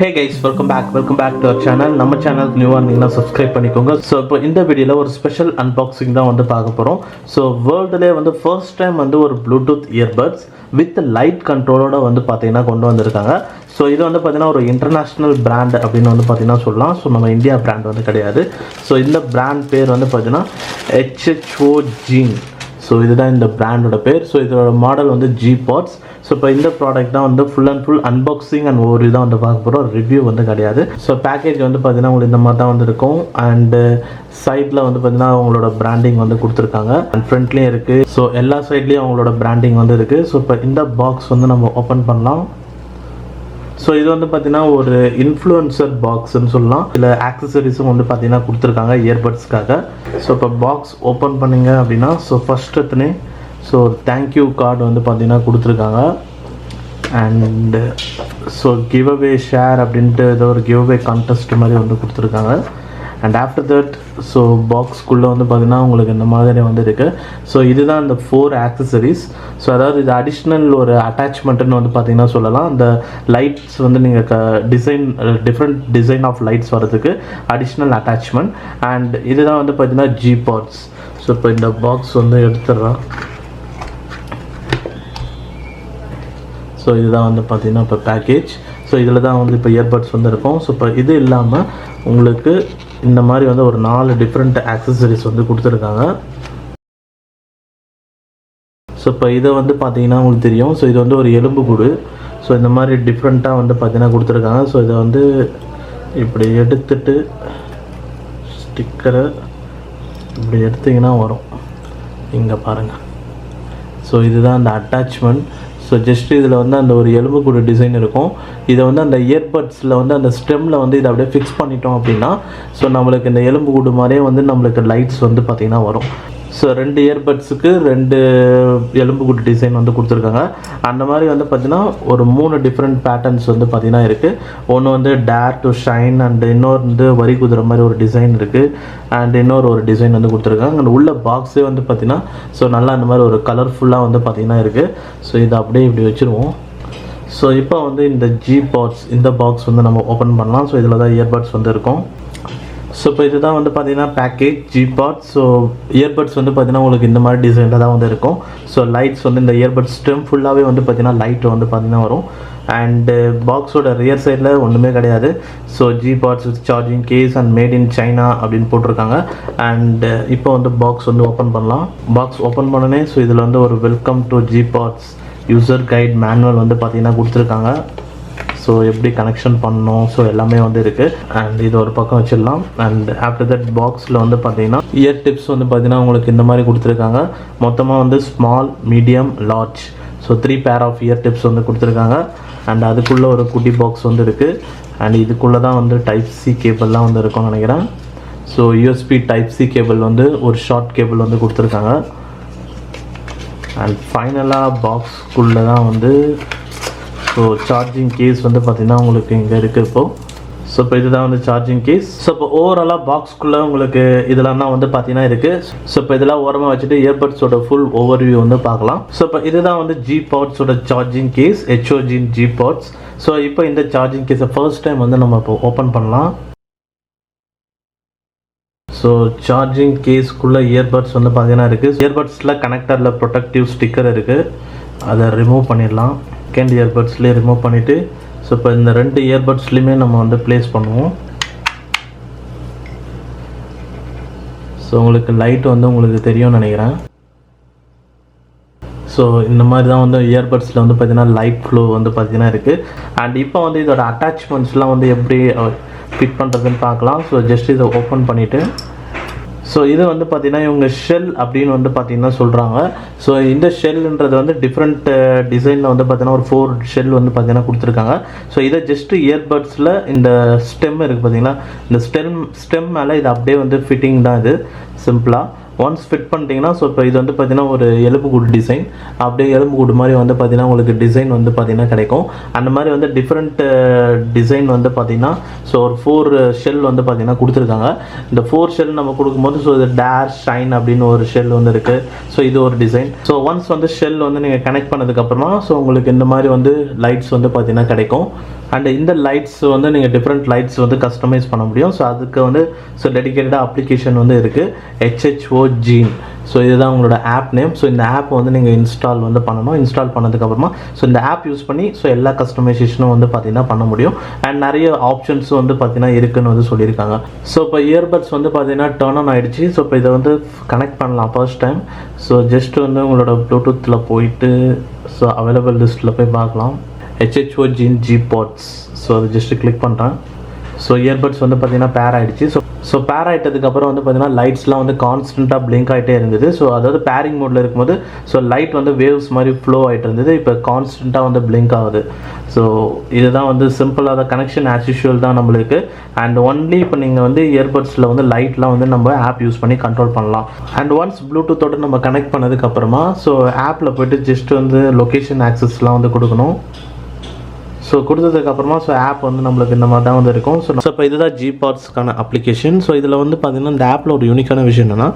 Hey guys, welcome back to our channel. நம்ம சேனலுக்கு நியூவா இருந்தீங்கன்னா சப்ஸ்கிரைப் பண்ணிக்கோங்க. ஸோ இப்போ இந்த வீடியோல ஒரு ஸ்பெஷல் அன்பாக்சிங் தான் வந்து பார்க்க போகிறோம். ஸோ வேர்ல்டுலேயே வந்து ஃபர்ஸ்ட் டைம் வந்து ஒரு ப்ளூடூத் இயர்பட்ஸ் வித் லைட் கண்ட்ரோலோட வந்து பார்த்தீங்கன்னா கொண்டு வந்திருக்காங்க. ஸோ இது வந்து பார்த்தீங்கன்னா ஒரு இன்டர்நேஷ்னல் பிராண்ட் அப்படின்னு வந்து பார்த்தீங்கன்னா சொல்லலாம். ஸோ நம்ம இந்தியா பிராண்ட் வந்து கிடையாது. ஸோ இந்த பிராண்ட் பேர் வந்து பார்த்தீங்கன்னா HHOGene. ஸோ இதுதான் இந்த பிராண்டோட பேர். ஸோ இதோட மாடல் வந்து Gpods. ஸோ இப்போ இந்த ப்ராடக்ட் தான் வந்து full and full unboxing and over தான் வந்து பார்க்க போகிறோம். ரிவ்யூ வந்து கிடையாது. ஸோ பேக்கேஜ் வந்து பார்த்தீங்கன்னா உங்களுக்கு இந்த மாதிரி தான் வந்து இருக்கும். அண்டு சைடில் வந்து பார்த்தீங்கன்னா அவங்களோட பிராண்டிங் வந்து கொடுத்துருக்காங்க. அண்ட் ஃப்ரண்ட்லேயும் இருக்குது. ஸோ எல்லா சைட்லேயும் அவங்களோட பிராண்டிங் வந்து இருக்குது. ஸோ இப்போ இந்த பாக்ஸ் வந்து நம்ம ஓப்பன் பண்ணலாம். ஸோ இது வந்து பார்த்தீங்கன்னா ஒரு இன்ஃப்ளூயன்சர் பாக்ஸ்ன்னு சொல்லலாம். இதில் ஆக்சசரிஸும் வந்து பார்த்தீங்கன்னா கொடுத்துருக்காங்க இயர்பட்ஸ்க்காக. ஸோ இப்போ பாக்ஸ் ஓப்பன் பண்ணிங்க அப்படின்னா ஸோ ஃபஸ்ட் எத்தனை ஸோ தேங்க்யூ கார்டு வந்து பார்த்தீங்கன்னா கொடுத்துருக்காங்க. And so give away share அப்படின்ட்டு ஏதோ ஒரு கிவ் அவே கான்டெஸ்ட் மாதிரி வந்து கொடுத்துருக்காங்க. அண்ட் ஆஃப்டர் தட் ஸோ பாக்ஸ்க்குள்ளே வந்து பார்த்தீங்கன்னா உங்களுக்கு இந்த மாதிரி வந்து இருக்குது. ஸோ இதுதான் இந்த 4 ஆக்சசரிஸ். ஸோ அதாவது இது அடிஷ்னல் ஒரு அட்டாச்மெண்ட்டுன்னு வந்து பார்த்தீங்கன்னா சொல்லலாம். அந்த லைட்ஸ் வந்து நீங்கள் டிஃப்ரெண்ட் டிசைன் ஆஃப் லைட்ஸ் வரதுக்கு அடிஷ்னல் அட்டாச்மெண்ட். அண்ட் இதுதான் வந்து பார்த்தீங்கன்னா Gpods. ஸோ இப்போ இந்த பாக்ஸ் வந்து எடுத்துடுறோம். ஸோ இதுதான் வந்து பார்த்தீங்கன்னா இப்போ பேக்கேஜ். ஸோ இதில் தான் வந்து இப்போ இயர்பட்ஸ் வந்து இருக்கும். ஸோ இப்போ இது இல்லாமல் உங்களுக்கு இந்த மாதிரி வந்து ஒரு 4 டிஃப்ரெண்ட் ஆக்சசரிஸ் வந்து கொடுத்துருக்காங்க. ஸோ இப்போ இதை வந்து பார்த்தீங்கன்னா உங்களுக்கு தெரியும். ஸோ இது வந்து ஒரு எலும்பு கூடு. ஸோ இந்த மாதிரி டிஃப்ரெண்ட்டாக வந்து பார்த்தீங்கன்னா கொடுத்துருக்காங்க. ஸோ இதை வந்து இப்படி எடுத்துட்டு ஸ்டிக்கரை இப்படி எடுத்திங்கன்னா வரும். இங்கே பாருங்கள். ஸோ இதுதான் அந்த அட்டாச்மெண்ட். ஸோ ஜஸ்ட் இதில் வந்து அந்த ஒரு எலும்பு கூடு டிசைன் இருக்கும். இதை வந்து அந்த இயர்பட்ஸில் வந்து அந்த ஸ்டெம்மில் வந்து இதை அப்படியே ஃபிக்ஸ் பண்ணிட்டோம் அப்படின்னா ஸோ நம்மளுக்கு இந்த எலும்பு கூடு மாதிரியே வந்து நம்மளுக்கு லைட்ஸ் வந்து பார்த்திங்கன்னா வரும். ஸோ 2 இயர்பட்ஸுக்கு 2 எலும்பு கூடு டிசைன் வந்து கொடுத்துருக்காங்க. அந்த மாதிரி வந்து பார்த்திங்கன்னா ஒரு 3 டிஃப்ரெண்ட் பேட்டர்ன்ஸ் வந்து பார்த்திங்கன்னா இருக்குது. ஒன்று வந்து டேர் டு ஷைன் அண்ட் இன்னொரு வந்து வரி குதிரை மாதிரி ஒரு டிசைன் இருக்குது. அண்ட் இன்னொரு ஒரு டிசைன் வந்து கொடுத்துருக்காங்க. அண்ட் உள்ள பாக்ஸே வந்து பார்த்திங்கன்னா ஸோ நல்லா அந்த மாதிரி ஒரு கலர்ஃபுல்லாக வந்து பார்த்திங்கன்னா இருக்குது. ஸோ இதை அப்படியே இப்படி வச்சுருவோம். ஸோ இப்போ வந்து இந்த Gpods இந்த பாக்ஸ் வந்து நம்ம ஓப்பன் பண்ணலாம். ஸோ இதில் தான் இயர்பட்ஸ் வந்து இருக்கும். ஸோ இப்போ இதுதான் வந்து பார்த்தீங்கன்னா பேக்கேஜ் Gpods. ஸோ இயர்பட்ஸ் வந்து பார்த்தீங்கன்னா உங்களுக்கு இந்த மாதிரி டிசைனில் தான் வந்து இருக்கும். ஸோ லைட்ஸ் வந்து இந்த இயர்பட்ஸ் ஸ்டெம் ஃபுல்லாகவே வந்து பார்த்தீங்கன்னா லைட் வந்து பார்த்தீங்கன்னா வரும். அண்டு பாக்ஸோட ரியர் சைடில் ஒன்றுமே கிடையாது. So Gpods with charging case and made in China அப்படின்னு போட்டிருக்காங்க. அண்டு இப்போ வந்து பாக்ஸ் வந்து ஓப்பன் பண்ணலாம். பாக்ஸ் ஓப்பன் பண்ணனே ஸோ இதில் வந்து ஒரு welcome to Gpods user guide manual வந்து பார்த்தீங்கன்னா கொடுத்துருக்காங்க. ஸோ எப்படி கனெக்ஷன் பண்ணணும் ஸோ எல்லாமே வந்து இருக்குது. அண்ட் இது ஒரு பக்கம் வச்சிடலாம். அண்ட் ஆஃப்டர் தட் பாக்ஸில் வந்து பார்த்தீங்கன்னா இயர் டிப்ஸ் வந்து பார்த்தீங்கன்னா உங்களுக்கு இந்த மாதிரி கொடுத்துருக்காங்க. மொத்தமாக வந்து small, medium, large so 3 pair half year tips வந்து கொடுத்துருக்காங்க. அண்ட் அதுக்குள்ளே ஒரு குட்டி பாக்ஸ் வந்து இருக்குது. அண்ட் இதுக்குள்ளே தான் வந்து Type-C கேபிள்லாம் வந்து இருக்கும்னு நினைக்கிறேன். ஸோ USB Type-C கேபிள் வந்து ஒரு ஷார்ட் கேபிள் வந்து கொடுத்துருக்காங்க. அண்ட் ஃபைனலாக பாக்ஸ்க்குள்ளே தான் வந்து ஸோ சார்ஜிங் கேஸ் வந்து பார்த்திங்கன்னா உங்களுக்கு இங்கே இருக்குது இப்போது. ஸோ இப்போ இதுதான் வந்து சார்ஜிங் கேஸ். ஸோ இப்போ ஓவராலாக பாக்ஸ்க்குள்ளே உங்களுக்கு இதெல்லாம் தான் வந்து பார்த்தீங்கன்னா இருக்குது. ஸோ இப்போ இதெல்லாம் ஓரமாக வச்சுட்டு இயர்பட்ஸோட ஃபுல் ஓவர்வியூ வந்து பார்க்கலாம். ஸோ இப்போ இதுதான் வந்து Gpodsோட charging case, HHOGene Gpods. So இப்போ இந்த சார்ஜிங் கேஸை ஃபர்ஸ்ட் டைம் வந்து நம்ம இப்போ ஓப்பன் பண்ணலாம். ஸோ சார்ஜிங் கேஸ்க்குள்ளே இயர்பட்ஸ் வந்து பார்த்தீங்கன்னா இருக்குது. இயர்பட்ஸில் கனெக்டரில் ப்ரொடெக்டிவ் ஸ்டிக்கர் இருக்குது. அதை ரிமூவ் பண்ணிடலாம். செகண்ட் இயர்பட்ஸ்லேயே ரிமூவ் பண்ணிவிட்டு ஸோ இப்போ இந்த 2 இயர்பட்ஸ்லேயுமே நம்ம வந்து ப்ளேஸ் பண்ணுவோம். ஸோ உங்களுக்கு லைட் வந்து உங்களுக்கு தெரியும்னு நினைக்கிறேன். ஸோ இந்த மாதிரி தான் வந்து இயர்பட்ஸில் வந்து பார்த்திங்கன்னா லைட் ஃப்ளோ வந்து பார்த்திங்கன்னா இருக்குது. அண்ட் இப்போ வந்து இதோட அட்டாச்மெண்ட்ஸ்லாம் வந்து எப்படி ஃபிட் பண்ணுறதுன்னு பார்க்கலாம். ஸோ ஜஸ்ட் இதை ஓப்பன் பண்ணிவிட்டு ஸோ இது வந்து பார்த்திங்கன்னா இவங்க ஷெல் அப்படின்னு வந்து பார்த்திங்கன்னா சொல்கிறாங்க. ஸோ இந்த ஷெல்ன்றது வந்து டிஃப்ரெண்ட் டிசைனில் வந்து பார்த்திங்கன்னா ஒரு 4 ஷெல் வந்து பார்த்திங்கன்னா கொடுத்துருக்காங்க. ஸோ இதை ஜஸ்ட்டு இயர்பட்ஸில் இந்த ஸ்டெம் இருக்குது பார்த்திங்கன்னா, இந்த ஸ்டெம் மேலே இது அப்படியே வந்து ஃபிட்டிங் தான். இது சிம்பிளாக ஒன்ஸ் ஃபிட் பண்ணிட்டீங்கன்னா ஸோ இப்போ இது வந்து பார்த்தீங்கன்னா ஒரு எலும்பு கூடு டிசைன், அப்படியே எலும்பு கூடு மாதிரி வந்து பார்த்தீங்கன்னா உங்களுக்கு டிசைன் வந்து பார்த்தீங்கன்னா கிடைக்கும். அந்த மாதிரி வந்து டிஃப்ரெண்ட் டிசைன் வந்து பார்த்தீங்கன்னா ஸோ ஒரு 4 ஷெல் வந்து பார்த்தீங்கன்னா கொடுத்துருக்காங்க. இந்த 4 ஷெல் நம்ம கொடுக்கும்போது ஸோ இது டேஷ் ஷைன் அப்படின்னு ஒரு ஷெல் வந்து இருக்குது. ஸோ இது ஒரு டிசைன். ஸோ ஒன்ஸ் வந்து ஷெல் வந்து நீங்கள் கனெக்ட் பண்ணதுக்கப்புறமா ஸோ உங்களுக்கு இந்த மாதிரி வந்து லைட்ஸ் வந்து பார்த்தீங்கன்னா கிடைக்கும். அண்ட் இந்த லைட்ஸ் வந்து நீங்கள் டிஃப்ரெண்ட் லைட்ஸ் வந்து கஸ்டமைஸ் பண்ண முடியும். ஸோ அதுக்கு வந்து டெடிக்கேட்டடாக அப்ளிகேஷன் வந்து இருக்குது, HHO ஜீன். ஸோ இதுதான் உங்களோட ஆப் நேம். ஸோ இந்த ஆப் வந்து நீங்கள் இன்ஸ்டால் வந்து பண்ணணும். இன்ஸ்டால் பண்ணதுக்கப்புறமா இந்த ஆப் யூஸ் பண்ணி எல்லா கஸ்டமைசேஷனும் வந்து பார்த்தீங்கன்னா பண்ண முடியும். அண்ட் நிறைய ஆப்ஷன்ஸும் வந்து பார்த்தீங்கன்னா இருக்குன்னு வந்து சொல்லியிருக்காங்க. ஸோ இப்போ இயர்பட்ஸ் வந்து பார்த்தீங்கன்னா டர்ன் ஆன் ஆகிடுச்சு. ஸோ இப்போ இதை வந்து கனெக்ட் பண்ணலாம் ஃபர்ஸ்ட் டைம். ஸோ ஜஸ்ட் வந்து உங்களோட ப்ளூடூத்தில் போயிட்டு அவைலபிள் லிஸ்ட்டில் போய் பார்க்கலாம், HHO ஜீன் Gpods. ஸோ அதை ஜஸ்ட்டு கிளிக் பண்ணுறேன். ஸோ இயர்பட்ஸ் வந்து பார்த்தீங்கன்னா பேர் ஆகிடுச்சு. ஸோ பேர் ஆகிட்டதுக்கப்புறம் வந்து பார்த்தீங்கன்னா லைட்ஸ்லாம் வந்து கான்ஸ்டண்ட்டாக பிளிங்க் ஆகிட்டே இருந்தது. ஸோ அதாவது பேரிங் மோடில் இருக்கும்போது லைட் வந்து வேவ்ஸ் மாதிரி ஃப்ளோ ஆகிட்டு இருந்தது. இப்போ கான்ஸ்டண்ட்டாக வந்து பிளிங்க் ஆகுது. ஸோ இதுதான் வந்து சிம்பிளாக கனெக்ஷன் ஆஸ் யூஷுவல் தான் நம்மளுக்கு. அண்ட் ஒன்லி இப்போ நீங்கள் வந்து இயர்பட்ஸில் வந்து லைட்லாம் வந்து நம்ம ஆப் யூஸ் பண்ணி கண்ட்ரோல் பண்ணலாம். அண்ட் ஒன்ஸ் ப்ளூடூத்தோடு நம்ம கனெக்ட் பண்ணதுக்கப்புறமா ஆப்பில் போய்ட்டு ஜஸ்ட் வந்து லொக்கேஷன் ஆக்சஸ்லாம் வந்து கொடுக்கணும். ஸோ கொடுத்ததுக்கப்புறமா ஆப் வந்து நம்மளுக்கு இந்த மாதிரி தான் வந்து இருக்கும். ஸோ இப்போ இதுதான் Gpodsக்கான அப்ளிகேஷன். ஸோ இதில் வந்து பார்த்திங்கன்னா இந்த ஆப்பில் ஒரு யூனிக்கான விஷயம் என்னென்னா,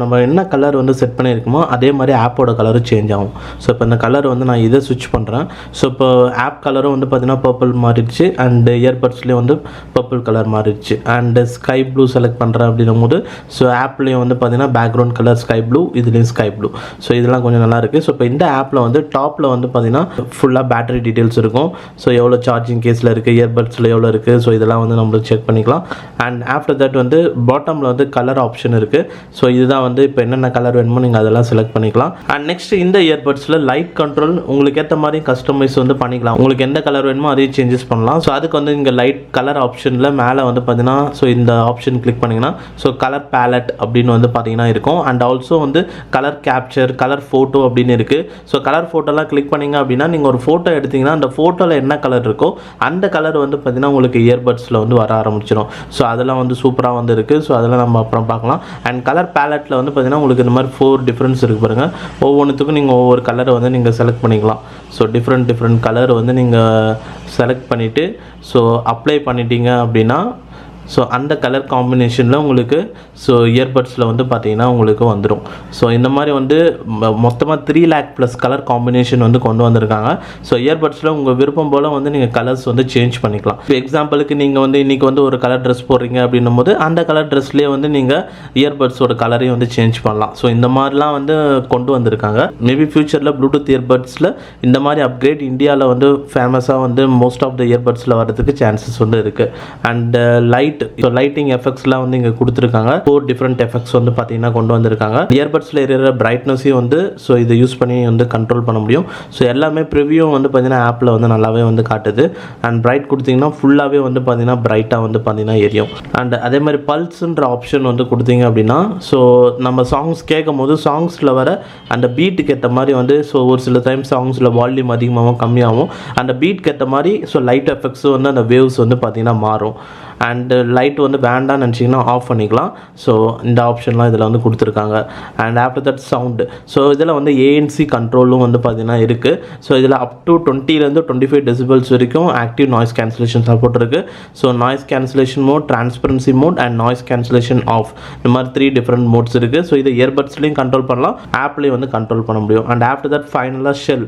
நம்ம என்ன கலர் வந்து செட் பண்ணியிருக்கோமோ அதே மாதிரி ஆப்போட கலரும் சேஞ்ச் ஆகும். ஸோ இப்போ இந்த கலர் வந்து நான் இதை ஸ்விட்ச் பண்ணுறேன். ஸோ இப்போ ஆப் கலரும் வந்து பார்த்திங்கன்னா பர்பிள் மாறிடுச்சு. அண்ட் இயர்பட்ஸ்லேயும் வந்து பர்பிள் கலர் மாறிடுச்சு. அண்ட் ஸ்கை ப்ளூ செலக்ட் பண்ணுறேன் அப்படின்னும் போது ஆப்லேயும் வந்து பார்த்திங்கன்னா பேக்ரவுண்ட் கலர் ஸ்கை ப்ளூ, இதுலேயும் ஸ்கை ப்ளூ. ஸோ இதெல்லாம் கொஞ்சம் நல்லா இருக்குது. ஸோ இப்போ இந்த ஆப்பில் வந்து டாப்பில் வந்து பார்த்திங்கன்னா ஃபுல்லாக பேட்டரி டீட்டெயில்ஸ் இருக்கும். ஸோ எவ்வளோ சார்ஜிங் கேஸில் இருக்குது, இயர்பட்ஸில் எவ்வளோ இருக்குது, ஸோ இதெல்லாம் வந்து நம்மளுக்கு செக் பண்ணிக்கலாம். அண்ட் ஆஃப்டர் தட் வந்து பாட்டமில் வந்து கலர் ஆப்ஷன் இருக்குது. ஸோ இதுதான் வந்து இப்போ என்னென்ன கலர் வேணுமோ நீங்கள் அதெல்லாம் செலக்ட் பண்ணிக்கலாம். அண்ட் நெக்ஸ்ட் இந்த இயர்பட்ஸில் லைட் கண்ட்ரோல் உங்களுக்கு ஏற்ற மாதிரி கஸ்டமைஸ் வந்து பண்ணிக்கலாம். உங்களுக்கு எந்த கலர் வேணுமோ அதையும் சேஞ்சஸ் பண்ணலாம். ஸோ அதுக்கு வந்து இங்கே லைட் கலர் ஆப்ஷனில் மேலே வந்து பார்த்தீங்கன்னா இந்த ஆப்ஷன் கிளிக் பண்ணிங்கன்னா கலர் பேலட் அப்படின்னு வந்து பார்த்தீங்கன்னா இருக்கும். அண்ட் ஆல்சோ வந்து கலர் கேப்சர், கலர் ஃபோட்டோ அப்படின்னு இருக்குது. கலர் ஃபோட்டோலாம் கிளிக் பண்ணிங்க அப்படின்னா நீங்கள் ஒரு ஃபோட்டோ எடுத்திங்கன்னா அந்த ஃபோட்டோவில் என்ன கலர் இருக்கோ அந்த கலர் வந்து பார்த்தீங்கன்னா உங்களுக்கு இயர்பட்ஸில் வந்து வர ஆரம்பிச்சிடும். ஸோ அதெல்லாம் வந்து சூப்பராக வந்து இருக்குது. ஸோ அதெல்லாம் நம்ம அப்புறம் பார்க்கலாம். அண்ட் கலர் பேலட்டில் வந்து பார்த்தீங்கன்னா உங்களுக்கு இந்த மாதிரி 4 டிஃப்ரென்ஸ் இருக்குது பாருங்கள். ஒவ்வொன்றுத்துக்கும் நீங்கள் ஒவ்வொரு கலரை வந்து நீங்கள் செலக்ட் பண்ணிக்கலாம். ஸோ டிஃப்ரெண்ட் கலர் வந்து நீங்கள் செலக்ட் பண்ணிவிட்டு அப்ளை பண்ணிட்டீங்க அப்படின்னா அந்த கலர் காம்பினேஷனில் உங்களுக்கு இயர்பட்ஸில் வந்து பார்த்தீங்கன்னா உங்களுக்கு வந்துடும். இந்த மாதிரி வந்து மொத்தமாக 3 lakh + கலர் காம்பினேஷன் வந்து கொண்டு வந்திருக்காங்க. இயர்பட்ஸில் உங்கள் விருப்பம் போல் வந்து நீங்கள் கலர்ஸ் வந்து சேஞ்ச் பண்ணிக்கலாம். இப்போ எக்ஸாம்பிளுக்கு நீங்கள் வந்து இன்றைக்கி வந்து ஒரு கலர் ட்ரெஸ் போடுறீங்க அப்படின்னும் போது அந்த கலர் ட்ரெஸ்லேயே வந்து நீங்கள் இயர்பட்ஸோட கலரையும் வந்து சேஞ்ச் பண்ணலாம். இந்த மாதிரிலாம் வந்து கொண்டு வந்திருக்காங்க. மேபி ஃபியூச்சரில் ப்ளூடூத் இயர்பட்ஸில் இந்த மாதிரி அப்கிரேட் இந்தியாவில் வந்து ஃபேமஸாக வந்து மோஸ்ட் ஆஃப் த இயர்பட்ஸில் வரதுக்கு சான்சஸ் வந்து இருக்குது. அண்ட் லைட்டிங் எஃபெக்ட்ஸ்லாம் வந்து இங்கே கொடுத்துருக்காங்க. 4 டிஃப்ரெண்ட் எஃபெக்ட்ஸ் வந்து பார்த்தீங்கன்னா கொண்டு வந்திருக்காங்க. இயர்பட்ஸில் இருக்கிற பிரைட்னஸையும் வந்து இதை யூஸ் பண்ணி வந்து கண்ட்ரோல் பண்ண முடியும். எல்லாமே ப்ரிவியூ வந்து பார்த்தீங்கன்னா ஆப்பில் வந்து நல்லாவே வந்து காட்டுது. அண்ட் பிரைட் கொடுத்தீங்கன்னா ஃபுல்லாகவே வந்து பார்த்தீங்கன்னா பிரைட்டாக வந்து பார்த்தீங்கன்னா எரியும். அண்ட் அதே மாதிரி பல்ஸ்ன்ற ஆப்ஷன் வந்து கொடுத்தீங்க அப்படின்னா நம்ம சாங்ஸ் கேட்கும் போது சாங்ஸில் வர அந்த பீட்டுக்கு ஏற்ற மாதிரி வந்து ஒரு சில டைம் சாங்ஸில் வால்யூம் அதிகமாகவும் கம்மியாகவும் அந்த பீட்டுக்கு ஏற்ற மாதிரி லைட் எஃபெக்ட்ஸும் வந்து அந்த வேவ்ஸ் வந்து பார்த்தீங்கன்னா மாறும். அண்டு லைட் வந்து வேண்டான்னு நினச்சிங்கன்னா ஆஃப் பண்ணிக்கலாம். இந்த ஆப்ஷன்லாம் இதில் வந்து கொடுத்துருக்காங்க. அண்ட் ஆஃப்டர் தட் சவுண்டு இதில் வந்து ANC கண்ட்ரோலும் வந்து பார்த்தீங்கன்னா இருக்குது. இதில் அப் டு 20லேருந்து 25 டெசிபல்ஸ் வரைக்கும் ஆக்டிவ் நாய்ஸ் கேன்சலேஷன் சப்போர்ட் இருக்குது. Noise cancellation mode, transparency mode and noise cancellation off, இந்த மாதிரி 3 டிஃப்ரெண்ட் மோட்ஸ் இருக்குது. இதை இயர்பட்ஸ்லையும் கண்ட்ரோல் பண்ணலாம், ஆப்லேயும் வந்து கண்ட்ரோல் பண்ண முடியும். அண்ட் ஆஃப்டர் தட் ஃபைனலாக ஷெல்.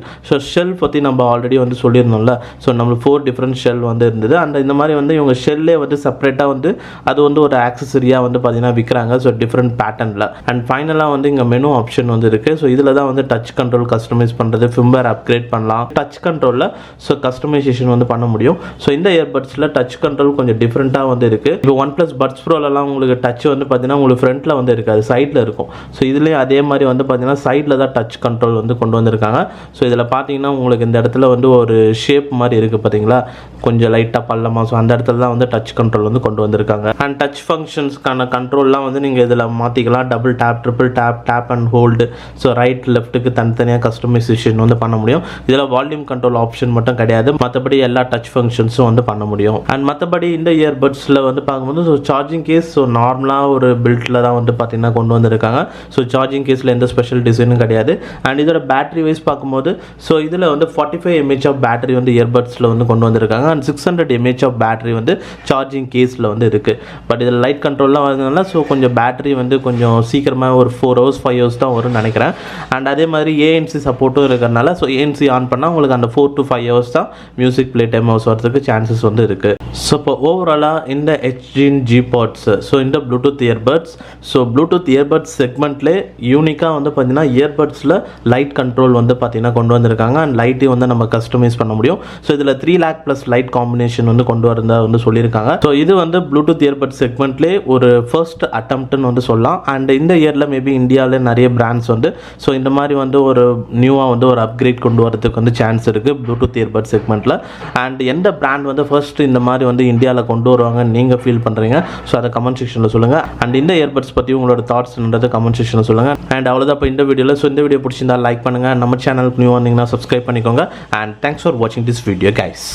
ஷெல் பற்றி நம்ம ஆல்ரெடி வந்து சொல்லியிருந்தோம்ல. நம்மளுக்கு 4 டிஃப்ரெண்ட் ஷெல் வந்து இருந்தது. அண்ட் இந்த மாதிரி வந்து இவங்க ஷெல்லே வந்து செப்பரேட்டாக வந்து அது வந்து ஒரு ஆக்சஸரியாக வந்து பார்த்தீங்கன்னா விற்கிறாங்க. டிஃப்ரெண்ட் பேட்டர்னில். அண்ட் ஃபைனலாக வந்து இங்கே மெனு ஆப்ஷன் வந்து இருக்குது. இதில் தான் வந்து டச் கண்ட்ரோல் கஸ்டமைஸ் பண்ணுறது, ஃபிம்பர் அப்கிரேட் பண்ணலாம். டச் கண்ட்ரோலில் கஸ்டமைசேஷன் வந்து பண்ண முடியும். இந்த இயர்பட்ஸில் டச் கண்ட்ரோல் கொஞ்சம் டிஃப்ரெண்ட்டாக வந்து இருக்குது. இப்போ OnePlus பட்ஸ் ப்ரோலலாம் உங்களுக்கு டச் வந்து பார்த்தீங்கன்னா உங்களுக்கு ஃப்ரண்ட்டில் வந்து இருக்காது, சைடில் இருக்கும். இதுலேயும் அதே மாதிரி வந்து பார்த்தீங்கன்னா சைடில் தான் டச் கண்ட்ரோல் வந்து கொண்டு வந்திருக்காங்க. இதில் பார்த்தீங்கன்னா உங்களுக்கு இந்த இடத்துல வந்து ஒரு ஷேப் மாதிரி இருக்குது பார்த்தீங்களா, கொஞ்சம் லைட்டாக பள்ளமாக. அந்த இடத்துல தான் வந்து டச் கண்ட்ரோல் வந்து கொண்டு வந்திருக்காங்க. அண்ட் டச் ஃபங்க்ஷன்ஸ்க்கான கண்ட்ரோல்லாம் வந்து நீங்கள் இதில் மாற்றிக்கலாம். Double tap, triple tap, tap and hold. Right லெஃப்ட்டுக்கு தனித்தனியாக கஸ்டமைசேஷன் வந்து பண்ண முடியும். இதில் வால்யூம் கண்ட்ரோல் ஆப்ஷன் மட்டும் கிடையாது, மற்றபடி எல்லா டச் ஃபங்க்ஷன்ஸும் வந்து பண்ண முடியும். அண்ட் மற்றபடி இந்த இயர்பட்ஸில் வந்து பார்க்கும்போது சார்ஜிங் கேஸ் நார்மலாக ஒரு பில்ட்டில் தான் வந்து பார்த்தீங்கன்னா கொண்டு வந்திருக்காங்க. சார்ஜிங் கேஸில் எந்த ஸ்பெஷல் டிசைனும் கிடையாது. அண்ட் இதோட பேட்டரி வைஸ் பார்க்கும்போது இதில் வந்து 45 mAh ஆஃப் பேட்டரி வந்து இயர்பட்ஸில் வந்து கொண்டு வந்திருக்காங்க. அண்ட் 600 mAh ஆஃப் பேட்டரி வந்து சார்ஜிங் சார்ஜிங் கேஸில் வந்து இருக்குது. பட் இதில் லைட் கண்ட்ரோல்லாம் வரதுனால ஸோ கொஞ்சம் பேட்டரி வந்து கொஞ்சம் சீக்கிரமாக ஒரு 4 hours 5 hours தான் வரும்னு நினைக்கிறேன். அண்ட் அதே மாதிரி ஏஎன்சி சப்போர்ட்டும் இருக்கிறதுனால ஸோ ஏஎன்சி ஆன் பண்ணால் உங்களுக்கு அந்த 4 to 5 hours தான் மியூசிக் ப்ளே டைம் ஹவுஸ் வரதுக்கு சான்சஸ் வந்து இருக்குது. ஸோ இப்போ ஓவராலாக இந்த ஹெச்ஜின் Gpods ஸோ இந்த bluetooth earbuds so bluetooth earbuds செக்மெண்ட்லேயே யூனிக்காக வந்து பார்த்தீங்கன்னா இயர்பட்ஸில் லைட் கண்ட்ரோல் வந்து பார்த்தீங்கன்னா கொண்டு வந்திருக்காங்க. அண்ட் லைட்டையும் வந்து நம்ம கஸ்டமைஸ் பண்ண முடியும். ஸோ இதில் 3 lakh + லைட் காம்பினேஷன் வந்து கொண்டு வரதா வந்து சொல்லியிருக்காங்க. ஸோ இது வந்து ப்ளூடூத் இயர்பட்ஸ் செக்மெண்ட்லேயே ஒரு ஃபர்ஸ்ட் அட்டம்ப்ட்னு வந்து சொல்லலாம். அண்ட் இந்த இயரில் மேபி இந்தியாவில் நிறைய பிராண்ட்ஸ் வந்து ஸோ இந்த மாதிரி வந்து ஒரு நியூவாக வந்து ஒரு அப்கிரேட் கொண்டு வரதுக்கு வந்து சான்ஸ் இருக்குது ப்ளூடூத் இயர்பட் செக்மெண்ட்டில். அண்ட் எந்த பிராண்ட் வந்து ஃபர்ஸ்ட் இந்த மாதிரி வந்து இந்தியாவில் கொண்டு வருவாங்க நீங்கள் ஃபீல் பண்ணுறீங்க ஸோ அதை கமெண்ட் செக்ஷனில் சொல்லுங்கள். அண்ட் இந்த இயர்பட்ஸ் பற்றி உங்களோட தாட்ஸ்ன்றதை கமெண்ட் செக்ஷனில் சொல்லுங்கள். அண்ட் அவ்வளோதான் இப்போ இந்த வீடியோவில். ஸோ இந்த வீடியோ பிடிச்சிருந்தா லைக் பண்ணுங்கள், நம்ம சேனலுக்கு நியூ வந்தீங்கன்னா சப்ஸ்கிரைப் பண்ணிக்கோங்க. அண்ட் தேங்க்ஸ் ஃபார் வாட்சிங் திஸ் வீடியோ கைஸ்.